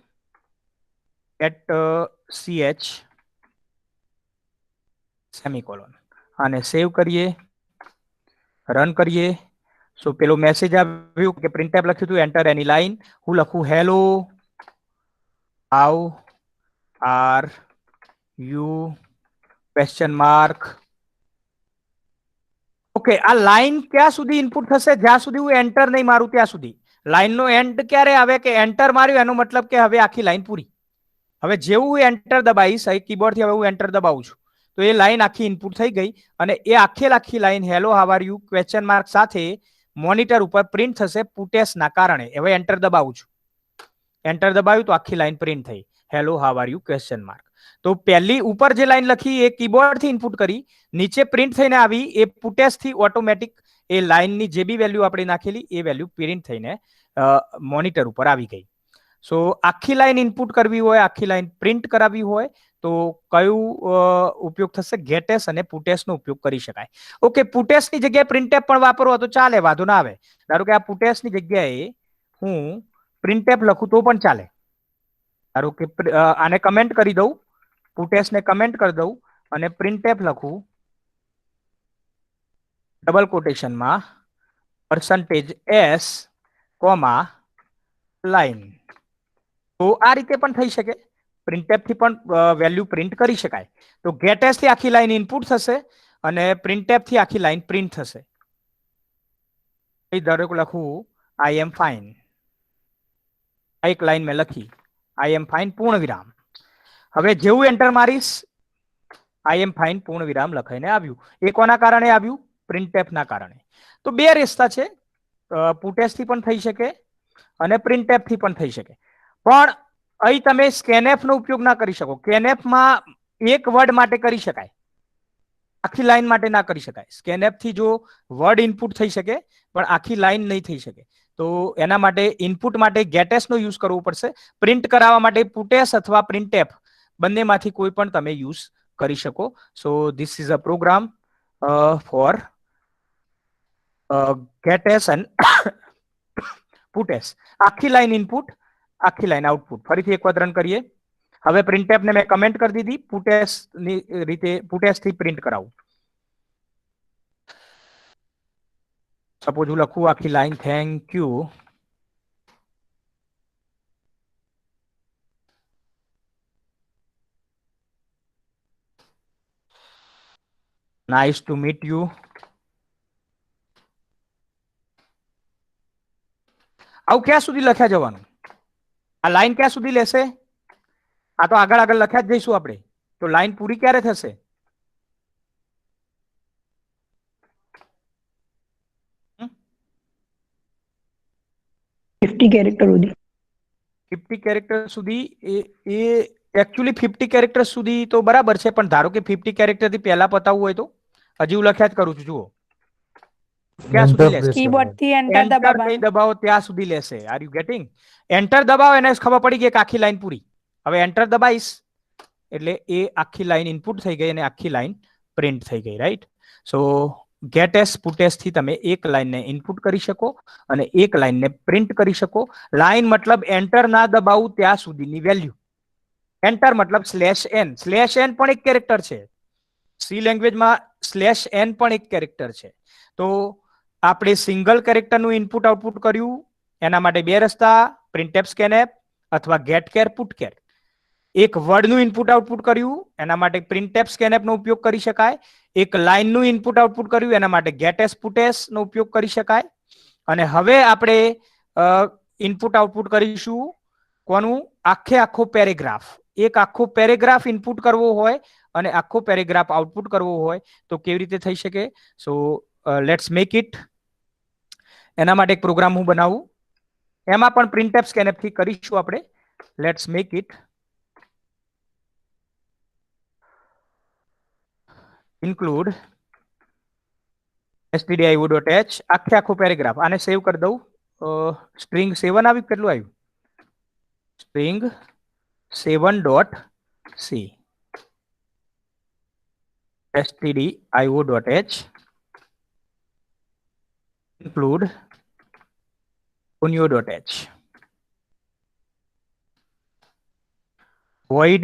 @ch સેમિકોલોન, આને સેવ કરીએ, રન કરીએ. સો પેલો મેસેજ આવ્યું કે પ્રિન્ટફ લખ્યું હતું એન્ટર એની લાઈન. હું લખું hello how are you question mark. Okay, આ લાઈન ક્યાં સુધી ઇનપુટ થશે? જ્યાં સુધી હું એન્ટર નહીં મારું ત્યાં સુધી. લાઈનનો એન્ડ ક્યારે આવે કે એન્ટર માર્યું એનો મતલબ કે હવે આખી લાઈન પૂરી. હવે જેવું હું એન્ટર દબાવીશ, કીબોર્ડથી હવે હું એન્ટર દબાવું છું તો એ લાઈન આખી ઇનપુટ થઈ ગઈ. અને એ આખી line hello how are you question mark સાથે મોનિટર ઉપર પ્રિન્ટ થશે પુટેસના કારણે. હવે એન્ટર દબાવું છું, એન્ટર દબાવ્યું તો આખી લાઈન પ્રિન્ટ થઈ hello how are you question mark. તો પહેલી ઉપર જે લાઈન લખી એ કીબોર્ડથી ઇનપુટ કરી, નીચે પ્રિન્ટ થઈને આવી એ પુટેસથી ઓટોમેટિક એ લાઈનની જે બી વેલ્યુ આપણે નાખેલી એ વેલ્યુ પ્રિન્ટ થઈને મોનિટર ઉપર આવી ગઈ. સો આખી લાઈન ઇનપુટ કરવી હોય, આખી લાઈન પ્રિન્ટ કરાવવી હોય તો કયું ઉપયોગ થશે? ગેટેસ અને પુટેસનો ઉપયોગ કરી શકાય. ઓકે, પુટેસની જગ્યાએ પ્રિન્ટફ પણ વાપરવો તો ચાલે, વાંધો ના આવે. ધારો કે આ પુટેસની જગ્યાએ હું પ્રિન્ટફ લખું તો પણ ચાલે. ધારો કે આને કમેન્ટ કરી દઉં, પુટેસને કમેન્ટ કરી દઉં અને પ્રિન્ટફ લખું ડબલ કોટેશનમાં %s, લાઈન. તો આ રીતે પણ થઈ શકે, printf થી પણ વેલ્યુ પ્રિન્ટ કરી શકાય. તો getS થી આખી લાઈન ઇનપુટ થશે અને printf થી આખી લાઈન પ્રિન્ટ થશે. ધારો કે લખું આઈ એમ ફાઇન, એક લાઈન મેં લખી આઈ એમ ફાઇન પૂર્ણ વિરામ. હવે જેવું એન્ટર મારીશ આઈ એમ ફાઇન પૂર્ણ વિરામ લખાઈને આવ્યું. એ કોના કારણે આવ્યું? printf ના કારણે. તો બે રસ્તા છે, પુટેસ થી પણ થઈ શકે અને printf થી પણ થઈ શકે. પણ અહીં તમે scanf નો ઉપયોગ ના કરી શકો. scanf માં એક વર્ડ માટે કરી શકાય, આખી લાઈન માટે ના કરી શકાય. scanf થી જો વર્ડ ઇનપુટ થઈ શકે પણ આખી લાઈન નહીં થઈ શકે. તો એના માટે ઇનપુટ માટે getS નો યુઝ કરવો પડશે. પ્રિન્ટ કરાવવા માટે પુટેસ અથવા printf બંનેમાંથી કોઈ પણ તમે યુઝ કરી શકો. So this is a program for getS and puts. આખી લાઈન ઇનપુટ, આખી લાઈન આઉટપુટ. ફરીથી એક વખત રન કરીએ. હવે printf ને મેં કમેન્ટ કરી દીધી, પુટેસ ની રીતે પુટેસ થી પ્રિન્ટ કરાવું. સપોઝ હું લખું આખી line thank you nice to meet you. આવું ક્યાં સુધી લખ્યા જવાનું? આ લાઈન ક્યાં સુધી લેશે? આ તો આગળ આગળ લખ્યા જ જઈશું આપણે. તો લાઈન પૂરી ક્યારે થશે? कैरेक्टर સુધી 50 કેરેક્ટર સુધી. એ એકચ્યુઅલી 50 કેરેક્ટર સુધી તો બરાબર છે, પણ ધારો કે 50 કેરેક્ટર થી પહેલા પતાવવું હોય તો હજી હું લખ્યા જ કરું છું. જુઓ ક્યાં સુધી લેશે? कीबोर्ड થી એન્ટર એન્ટર નહીં દબાવવાનું. દબાવો ત્યાં સુધી લેશે. Are you getting? એન્ટર દબાવો એને ખબર પડી ગઈ કે આખી લાઈન પૂરી. હવે એન્ટર દબાઈશ એટલે એ આખી લાઈન ઇનપુટ થઈ ગઈ અને આખી લાઈન પ્રિન્ટ થઈ ગઈ. રાઈટ? સો getS પુટેસ થી તમે એક લાઈનને ઇનપુટ કરી શકો અને એક લાઈનને પ્રિન્ટ કરી શકો. લાઈન મતલબ એન્ટર ના દબાવું ત્યાં સુધીની વેલ્યુ. એન્ટર મતલબ /n. /n પણ એક કેરેક્ટર છે. સી લેંગ્વેજમાં /n પણ એક કેરેક્ટર છે. તો આપણે સિંગલ કેરેક્ટરનું ઇનપુટ આઉટપુટ કર્યું, એના માટે બે રસ્તા, printf scanf અથવા getchar putchar. એક વર્ડનું ઇનપુટ આઉટપુટ કર્યું, એના માટે printf scanf નો ઉપયોગ કરી શકાય. એક લાઈનનું ઇનપુટ આઉટપુટ કર્યું, એના માટે getS પુટેસ નો ઉપયોગ કરી શકાય. અને હવે આપણે ઇનપુટ આઉટપુટ કરીશું કોનું? આખે આખો પેરેગ્રાફ. એક આખો પેરેગ્રાફ ઇનપુટ કરવો હોય અને આખો પેરેગ્રાફ આઉટપુટ કરવો હોય તો કેવી રીતે થઈ શકે? સો લેટ્સ મેક ઇટ. એના માટે એક પ્રોગ્રામ હું બનાવું, એમાં પણ printf scanf થી કરીશું આપણે. Let's make it include stdio.h. આખે આખો પેરેગ્રાફ. આને સેવ કરી દઉં. સ્ટ્રિંગ 7 આવ્યું? કેટલું આવ્યું? String 7.c stdio.h include unio.h void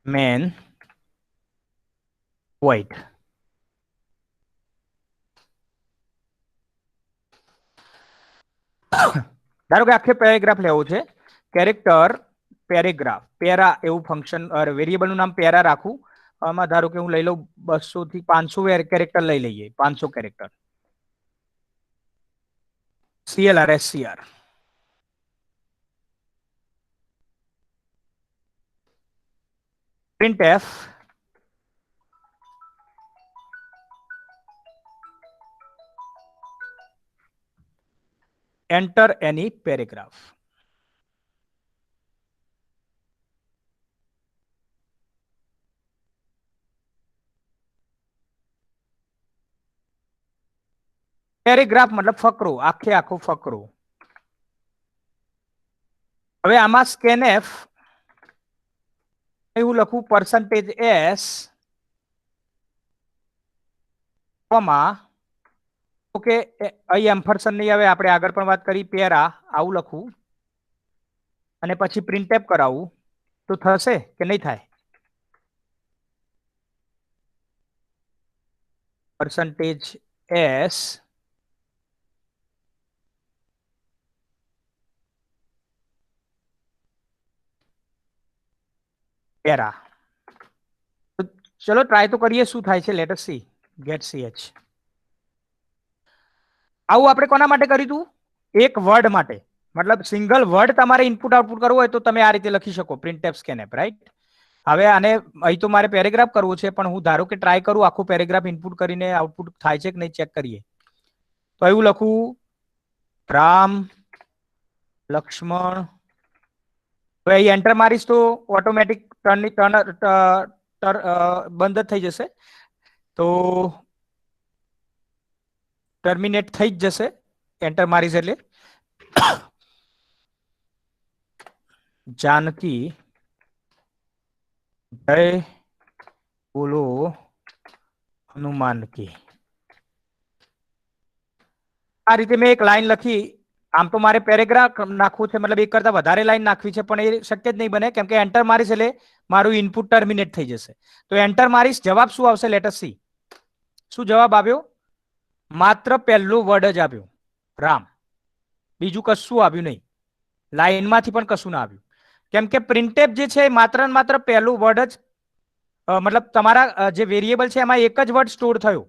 main void. ધારો કે આખે પેરેગ્રાફ લેવો છે. કેરેક્ટર પેરેગ્રાફ પેરા એવું ફંક્શન વેરિયેબલનું નામ પેરા રાખું. આમાં ધારો કે હું લઈ લઉં 200 થી 500 કેરેક્ટર લઈ લઈએ. 500 character. CLR SCR. printf enter any paragraph. Paragraph મતલબ ફકરો, આખે આખો ફકરો. હવે આમાં scanf હું લખું %s કોમા, ઓકે અહીં એમ્પરસન નહીં આવે, આપણે આગળ પણ વાત કરી પેરા, આવું લખું અને પછી printf કરાવું તો થશે કે નહીં થાય? %s para. ચલો ટ્રાય તો કરીએ શું થાય છે. Let us see. Get ch. આવું આપણે કોના માટે કર્યું હતું? એક વર્ડ માટે. મતલબ સિંગલ વર્ડ તમારે ઇનપુટ આઉટપુટ કરવું હોય તો તમે આ રીતે લખી શકો, printf scanf, રાઈટ? હવે આને અહીં તો મારે પેરેગ્રાફ કરવું છે, પણ હું ધારો કે ટ્રાય કરું આખું પેરેગ્રાફ ઇનપુટ કરીને આઉટપુટ થાય છે કે નહીં ચેક કરીએ. તો એવું લખું, રામ લક્ષ્મણ. હવે અહીં એન્ટર મારીશ તો ઓટોમેટિક બંધ જ થઈ જશે. તો ટર્મિનેટ થઈ જ જશે એન્ટર મારીશ એટલે. જાનકી જય બોલો હનુમાન કી. આ રીતે મેં એક લાઈન લખી. આમ તો મારે પેરેગ્રાફ નાખવું છે, મતલબ એક કરતા વધારે લાઈન નાખવી છે, પણ એ શક્ય જ નહીં બને કેમ કે એન્ટર મારીશ એટલે મારું ઇનપુટ ટર્મિનેટ થઈ જશે. તો એન્ટર મારીશ, જવાબ શું આવશે? Late us C. શું જવાબ આવ્યો? માત્ર પહેલો વર્ડ જ આવ્યો, રામ. બીજું કશું આવ્યું નહીં, લાઈનમાંથી પણ કશું ના આવ્યું. કેમ કે પ્રિન્ટેપ જે છે માત્ર ને માત્ર પહેલું વર્ડ જ, મતલબ તમારા જે વેરિયેબલ છે એમાં એક જ વર્ડ સ્ટોર થયો.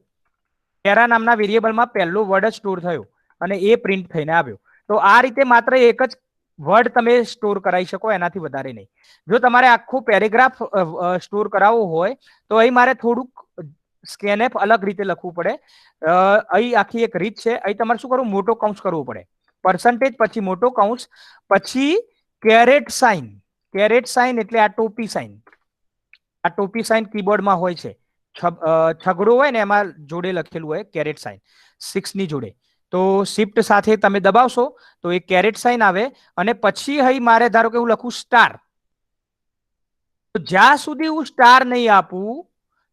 પેરા નામના વેરિયેબલમાં પહેલો વર્ડ જ સ્ટોર થયો અને એ પ્રિન્ટ થઈને આવ્યો. તો આ રીતે માત્ર એક જ વર્ડ તમે સ્ટોર કરાવી શકો, એનાથી વધારે નહીં. જો તમારે આખું પેરેગ્રાફ સ્ટોર કરાવવો હોય તો અહીં મારે થોડુંક સ્કેનએફ અલગ રીતે લખવું પડે. અહીં આખી એક રીત છે. અહીં તમારે શું કરવું? મોટો કૌંસ કરવું પડે, પર્સન્ટેજ, પછી મોટો કૌંસ, પછી કેરેટ સાઇન. કેરેટ સાઇન એટલે આ ટોપી સાઇન. આ ટોપી સાઇન કીબોર્ડમાં હોય છે, છગડો હોય ને એમાં જોડે લખેલું હોય કેરેટ સાઇન 6 ની જોડે. તો શિફ્ટ સાથે તમે દબાવશો તો એ કેરેટ સાઇન આવે. અને પછી અહીં મારે ધારો કે હું લખું સ્ટાર. તો જ્યાં સુધી હું સ્ટાર નહીં આપું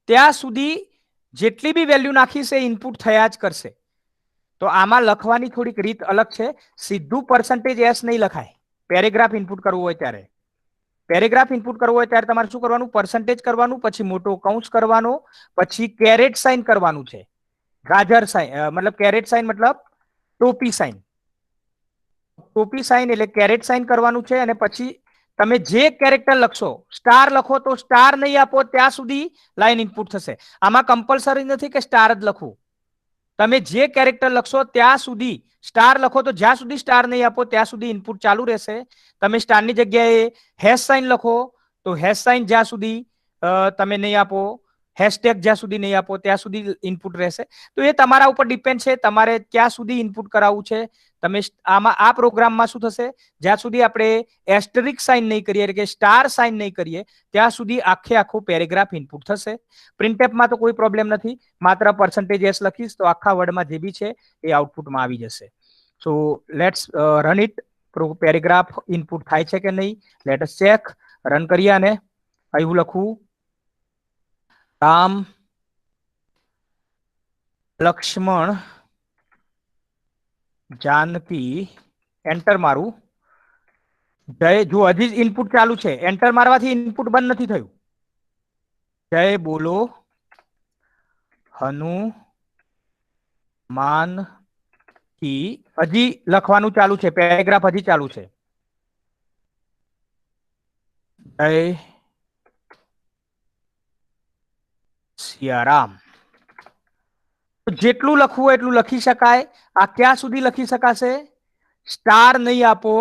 ત્યાં સુધી જેટલી બી વેલ્યુ નાખીશ એ ઇનપુટ થયા જ કરશે. તો આમાં લખવાની થોડીક રીત અલગ છે. સીધું પર્સન્ટેજ એસ નહીં લખાય પેરેગ્રાફ ઇનપુટ કરવું હોય ત્યારે. પેરેગ્રાફ ઇનપુટ કરવું હોય ત્યારે તમારે શું કરવાનું? પર્સન્ટેજ કરવાનું, પછી મોટો કૌંસ કરવાનો, પછી કેરેટ સાઇન કરવાનું છે. ગાજર સાઇન મતલબ કેરેટ સાઇન મતલબ ટોપી સાઇન. ટોપી સાઇન એટલે કેરેટ સાઇન કરવાનું છે. અને પછી તમે જે કેરેક્ટર લખશો, સ્ટાર લખો તો સ્ટાર નહીં આપો ત્યાં સુધી લાઈન ઇનપુટ થશે. આમાં કમ્પલસરી નથી કે સ્ટાર જ લખવું. તમે જે કેરેક્ટર લખશો ત્યાં સુધી સ્ટાર લખો, તો જ્યાં સુધી સ્ટાર નહીં આપો ત્યાં સુધી ઇનપુટ ચાલુ રહેશે. તમે સ્ટારની જગ્યાએ હેશ સાઇન લખો તો હેશ સાઇન જ્યાં સુધી તમે નહીં આપો, હેશટેગ જ્યાં સુધી નહીં આપો ત્યાં સુધી ઇનપુટ રહેશે. તો એ તમારા ઉપર ડિપેન્ડ છે તમારે ક્યાં સુધી ઇનપુટ કરાવવું છે. તમે આમાં આ પ્રોગ્રામમાં શું થશે? જ્યાં સુધી આપણે એસ્ટરિક સાઇન નહીં કરીએ, એટલે કે સ્ટાર સાઇન નહીં કરીએ ત્યાં સુધી આખો પેરેગ્રાફ ઇનપુટ થશે. પ્રિન્ટેપમાં તો કોઈ પ્રોબ્લેમ નથી, માત્ર પર્સન્ટેજ એસ લખીશ તો આખા વર્ડમાં જે બી છે એ આઉટપુટમાં આવી જશે. સો let's run it. Paragraph input થાય છે કે નહીં લેટ અસ ચેક. રન કરીએ અને અહીં હું લખું રામ લક્ષ્મણ જાનકી. એન્ટર મારું. જય. જો હજી જ ઇનપુટ ચાલુ છે, એન્ટર મારવાથી ઇનપુટ બંધ નથી થયું. જય બોલો હનુમાન કી. હજી લખવાનું ચાલુ છે, પેરેગ્રાફ હજી ચાલુ છે. જય સિયારામ. જેટલું લખવું હોય એટલું લખી શકાય. આ ક્યાં સુધી લખી શકાશે? સ્ટાર નહીં આપો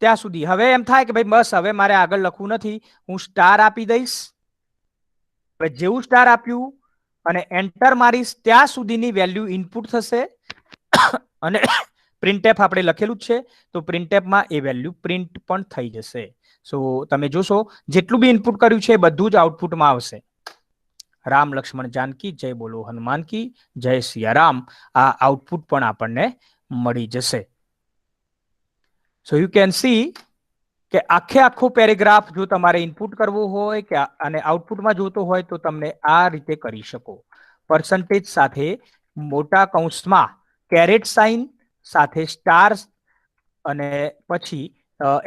ત્યાં સુધી. હવે એમ થાય કે ભાઈ બસ હવે મારે આગળ લખવું નથી, હું સ્ટાર આપી દઈશ. હવે જેવું સ્ટાર આપ્યું અને એન્ટર મારીશ ત્યાં સુધીની વેલ્યુ ઇનપુટ થશે. અને પ્રિન્ટેપ આપણે લખેલું જ છે તો પ્રિન્ટેપમાં એ વેલ્યુ પ્રિન્ટ પણ થઈ જશે. સો તમે જોશો જેટલું બી ઇનપુટ કર્યું છે એ બધું જ આઉટપુટમાં આવશે. રામ લક્ષ્મણ જાનકી જય બોલો હનુમાન કી જય સિયારામ. આ આઉટપુટ પણ આપણને મળી જશે. સો યુ કેન સી કે આખો પેરેગ્રાફ જો તમારે ઇનપુટ કરવો હોય કે અને આઉટપુટમાં જોતો હોય તો તમને આ રીતે કરી શકો. પર્સન્ટેજ સાથે મોટા કૌંસમાં કેરેટ સાઇન સાથે સ્ટાર અને પછી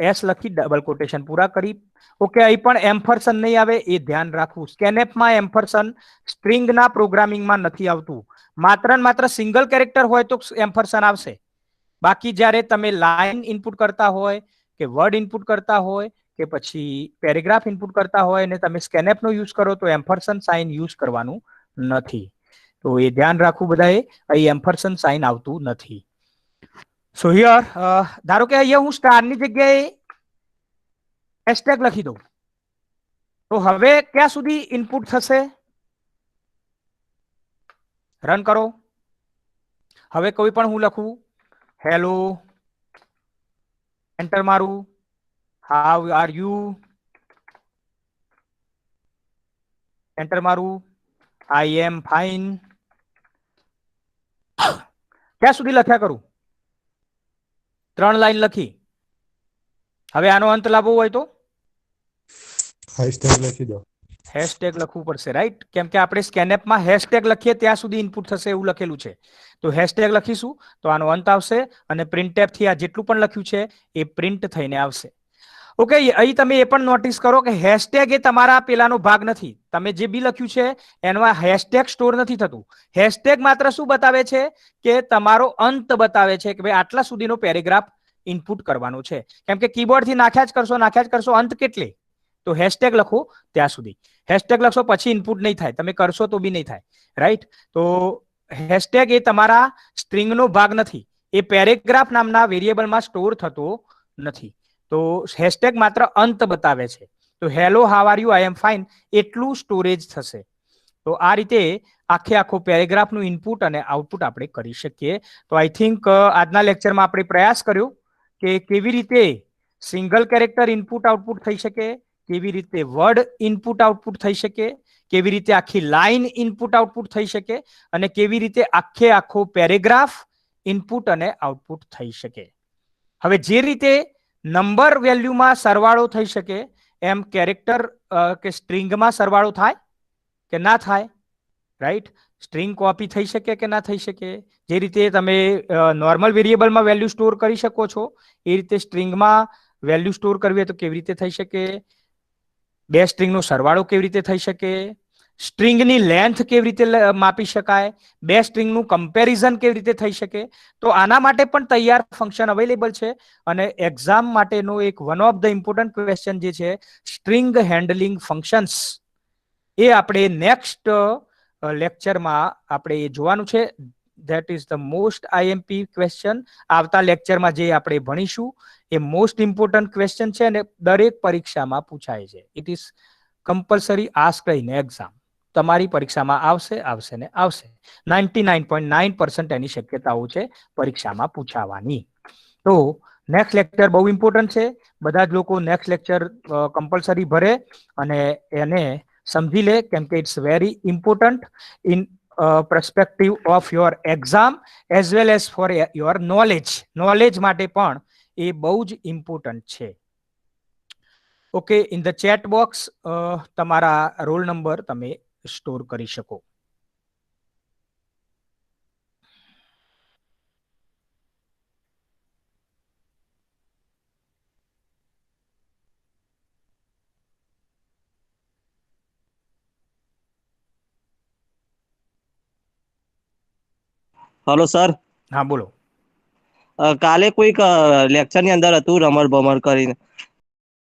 એસ લખી ડબલ કોટેશન પૂરા કરી. ઓકે, અહીં પણ એમ્પરસન નહીં આવે એ ધ્યાન રાખવું. સ્કેનએફમાં એમ્પરસન સ્ટ્રિંગના પ્રોગ્રામિંગમાં નથી આવતું. માત્ર ને માત્ર સિંગલ કેરેક્ટર હોય તો એમ્પરસન આવશે. બાકી જ્યારે તમે લાઈન ઇનપુટ કરતા હોય કે વર્ડ ઇનપુટ કરતા હોય કે પછી પેરેગ્રાફ ઇનપુટ કરતા હોય અને તમે સ્કેનએપ નો યુઝ કરો તો એમ્પરસન સાઇન યુઝ કરવાનું નથી. તો એ ધ્યાન રાખવું બધાએ, અહીં એમ્પરસન સાઇન આવતું નથી. સો હિયર ધારો કે અહીંયા હું સ્ટારની જગ્યાએ હેશટેગ લખી દઉં તો હવે ક્યાં સુધી ઇનપુટ થશે? રન કરો. હવે કોઈ પણ હું લખું હેલો, એન્ટર મારું, હાઉ આર યુ, એન્ટર મારું, આઈ એમ ફાઇન. ક્યાં સુધી લખ્યા કરું? 3 લાઈન લખી. હવે આનો અંત લાવવો હોય તો હેશટેગ લખી દો. હેશટેગ લખવું પડશે, રાઈટ? કેમ કે આપણે સ્કેનએપમાં હેશટેગ લખીએ ત્યાં સુધી ઇનપુટ થશે એવું લખેલું છે. તો હેશટેગ લખીશું તો આનો અંત આવશે અને પ્રિન્ટએફ થી આ જેટલું પણ લખ્યું છે એ પ્રિન્ટ થઈને આવશે. ઓકે, અહીં તમે એ પણ નોટિસ કરો કે હેશટેગ એ તમારા પેલાનો ભાગ નથી. તમે જે બી લખ્યું છે એમાં હેશટેગ સ્ટોર નથી થતું. હેશટેગ માત્ર શું બતાવે છે કે તમારો અંત બતાવે છે કે ભાઈ આટલા સુધીનો પેરેગ્રાફ ઇનપુટ કરવાનો છે. કેમ કે કીબોર્ડ થી નાખ્યા જ કરશો અંત કેટલે? તો હેશટેગ લખો ત્યાં સુધી. હેશટેગ લખશો પછી ઇનપુટ નહીં થાય, તમે કરશો તો બી નહીં થાય, રાઈટ? તો હેશટેગ એ તમારા સ્ટ્રિંગનો ભાગ નથી, એ પેરેગ્રાફ નામના વેરિયેબલમાં સ્ટોર થતો નથી. તો હેશટેગ માત્ર અંત બતાવે છે. તો hello, how are you, I am fine એટલું સ્ટોરેજ થશે. તો આ રીતે આખો પેરેગ્રાફનું ઇનપુટ અને આઉટપુટ આપણે કરી શકીએ. તો આઈ થિંક આજના લેક્ચરમાં આપણે પ્રયાસ કર્યો કે કેવી રીતે સિંગલ કેરેક્ટર ઇનપુટ આઉટપુટ થઈ શકે, કેવી રીતે વર્ડ ઇનપુટ આઉટપુટ થઈ શકે, કેવી રીતે આખી લાઈન ઇનપુટ આઉટપુટ થઈ શકે અને કેવી રીતે આખો પેરેગ્રાફ ઇનપુટ અને આઉટપુટ થઈ શકે. હવે જે રીતે નંબર વેલ્યુમાં સરવાળો થઈ શકે એમ કેરેક્ટર કે સ્ટ્રિંગમાં સરવાળો થાય કે ના થાય, રાઈટ? સ્ટ્રિંગ કોપી થઈ શકે કે ના થઈ શકે? જે રીતે તમે નોર્મલ વેરિયેબલમાં વેલ્યુ સ્ટોર કરી શકો છો એ રીતે સ્ટ્રિંગમાં વેલ્યુ સ્ટોર કરવી હોય તો કેવી રીતે થઈ શકે? બે સ્ટ્રિંગનો સરવાળો કેવી રીતે થઈ શકે? સ્ટ્રિંગની લેન્થ કેવી રીતે માપી શકાય? બે સ્ટ્રિંગનું કમ્પેરિઝન કેવી રીતે થઈ શકે? તો આના માટે પણ તૈયાર ફંક્શન અવેલેબલ છે અને એક્ઝામ માટેનો એક one of the important question જે છે સ્ટ્રિંગ હેન્ડલિંગ ફંક્શન્સ, એ આપણે નેક્સ્ટ લેક્ચરમાં આપણે એ જોવાનું છે. That is the most IMP question. આવતા લેક્ચરમાં જે આપણે ભણીશું એ મોસ્ટ ઇમ્પોર્ટન્ટ ક્વેશ્ચન છે અને દરેક પરીક્ષામાં પૂછાય છે. It is compulsory ask in exam. તમારી પરીક્ષામાં આવશે ને આવશે. 99.9% એની શક્યતાઓ છે પરીક્ષામાં પૂછાવાની. તો નેક્સ્ટ લેક્ચર બહુ ઇમ્પોર્ટન્ટ છે. બધા જ લોકો નેક્સ્ટ લેક્ચર કમ્પલસરી ભરે અને એને સમજી લે, કેમ કે it's very important in perspective of your exam as well as for your knowledge માટે પણ એ બહુ જ ઇમ્પોર્ટન્ટ છે. Okay, in the chat box તમારા રોલ નંબર તમે સ્ટોર કરી શકો. હલો સર, હા બોલો. કાલે કોઈક લેક્ચર ની અંદર હતું રમણ ભમણ કરીને,